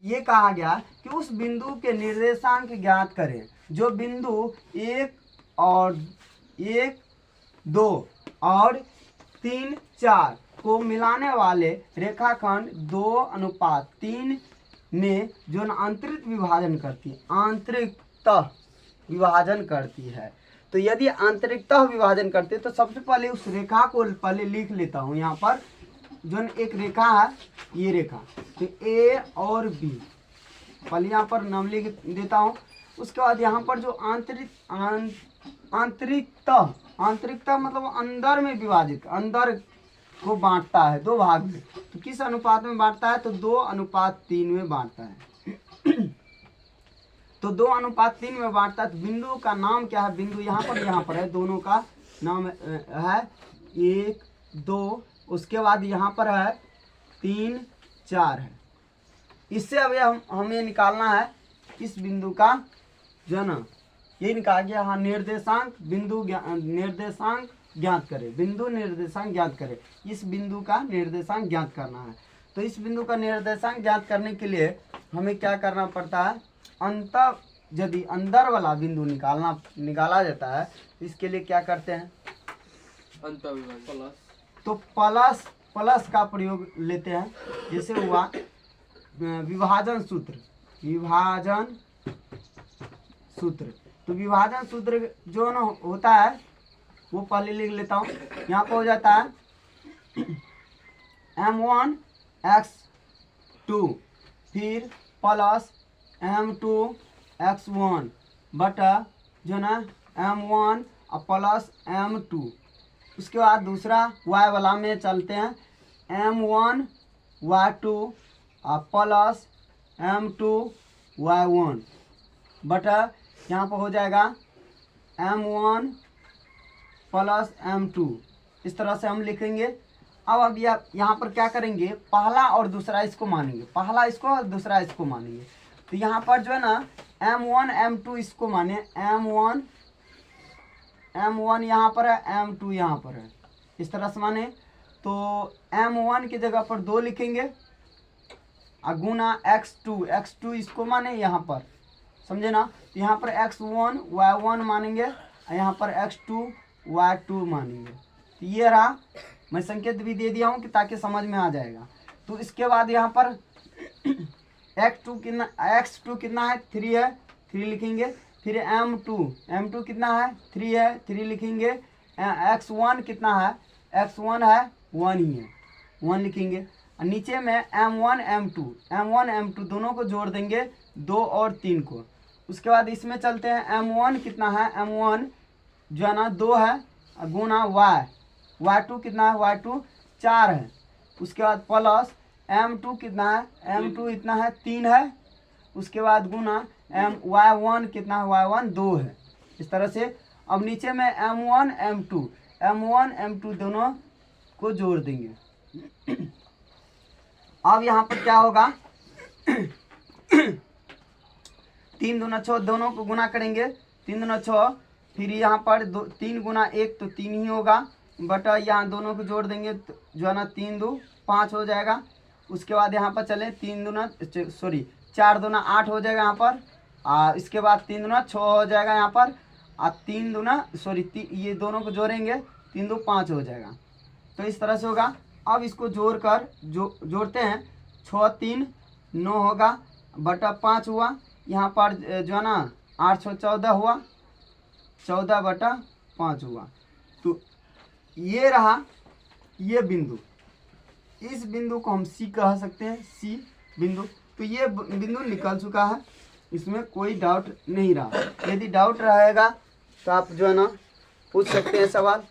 ये कहा गया कि उस बिंदु के निर्देशांक ज्ञात करें जो बिंदु 1, 2 और 3, 4 को मिलाने वाले रेखाखंड 2:3 में जो आंतरिक विभाजन करती है, आंतरिकतः विभाजन करती है। तो यदि आंतरिकतः विभाजन करते तो सबसे पहले उस रेखा को पहले लिख लेता हूँ। यहाँ पर जो एक रेखा है, ये रेखा, तो ए और बी पहले यहाँ पर नाम लिख देता हूँ। उसके बाद यहाँ पर जो आंतरिकतः मतलब अंदर में विभाजित, अंदर को बांटता है दो भाग में। तो किस अनुपात में बांटता है? तो 2:3 में बांटता है। तो 2:3 में बांटता है। तो बिंदु का नाम क्या है? बिंदु यहाँ पर है, दोनों का नाम है 1, 2, उसके बाद यहाँ पर है 3, 4 है। इससे अब हमें निकालना है इस बिंदु का जो है ना, ये निकाल गया। हाँ, निर्देशांक बिंदु निर्देशांक ज्ञात करें, बिंदु निर्देशांक ज्ञात करें। इस बिंदु का निर्देशांक ज्ञात करना है। तो इस बिंदु का निर्देशांक ज्ञात करने के लिए हमें क्या करना पड़ता है? यदि अंदर वाला बिंदु निकाला जाता है, इसके लिए क्या करते हैं? तो प्लस का प्रयोग लेते हैं। जैसे हुआ विभाजन सूत्र, तो विभाजन सूत्र जो ना होता है वो पहले लिख लेता हूँ। यहाँ पर हो जाता है m1x2 फिर प्लस m2x1 बटा जो ना m1 प्लस m2। उसके बाद दूसरा y वाला में चलते हैं, m1y2 प्लस m2y1 बटा यहाँ पर हो जाएगा m1 प्लस m2। इस तरह से हम लिखेंगे। अब यहाँ पर क्या करेंगे? पहला और दूसरा इसको मानेंगे, पहला इसको और दूसरा इसको मानेंगे। तो यहाँ पर जो है ना m1 m2 इसको माने, m1 यहाँ पर है, m2 यहाँ पर है, इस तरह से माने। तो m1 की जगह पर 2 लिखेंगे और गुना x2 इसको माने यहाँ पर, समझे ना। तो यहाँ पर x1 y1 मानेंगे और यहाँ पर x2 y2 मानेंगे। तो ये रहा, मैं संकेत भी दे दिया हूँ कि ताकि समझ में आ जाएगा। तो इसके बाद यहाँ पर x2 कितना है? 3 है, 3 लिखेंगे। फिर m2 कितना है? 3 है, 3 लिखेंगे। x1 कितना है? x1 है 1 ही है, 1 लिखेंगे। और नीचे में m1 m2 दोनों को जोड़ देंगे, 2 और 3 को। उसके बाद इसमें चलते हैं, m1 कितना है? m1 जो है ना 2 है, गुना y2 कितना है? y2 4 है। उसके बाद प्लस m2 कितना है? m2 इतना है 3 है। उसके बाद गुना y1 कितना है? y1 2 है। इस तरह से अब नीचे में m1 m2 दोनों को जोड़ देंगे। अब यहाँ पर क्या होगा? 3 दूना 6, दोनों को गुना करेंगे, 3 दूना 6। फिर यहाँ पर 3 गुना 1 तो 3 ही होगा, बटा यहाँ दोनों को जोड़ देंगे तो जो है ना 3 2 5 हो जाएगा। उसके बाद यहाँ पर चले 4 दूना 8 हो जाएगा यहाँ पर। इसके बाद 3 दूना 6 हो जाएगा यहाँ पर। ये दोनों को जोड़ेंगे, 3 2 5 हो जाएगा। तो इस तरह से होगा। अब इसको जोड़कर जोड़ते हैं, 6 3 9 होगा, बटा 5 हुआ। यहाँ पर जो है ना 8 6 14 हुआ, 14 बटा 5 हुआ। तो ये रहा ये बिंदु। इस बिंदु को हम सी कह सकते हैं, सी बिंदु। तो ये बिंदु निकल चुका है, इसमें कोई डाउट नहीं रहा। यदि डाउट रहेगा तो आप जो है ना पूछ सकते हैं सवाल।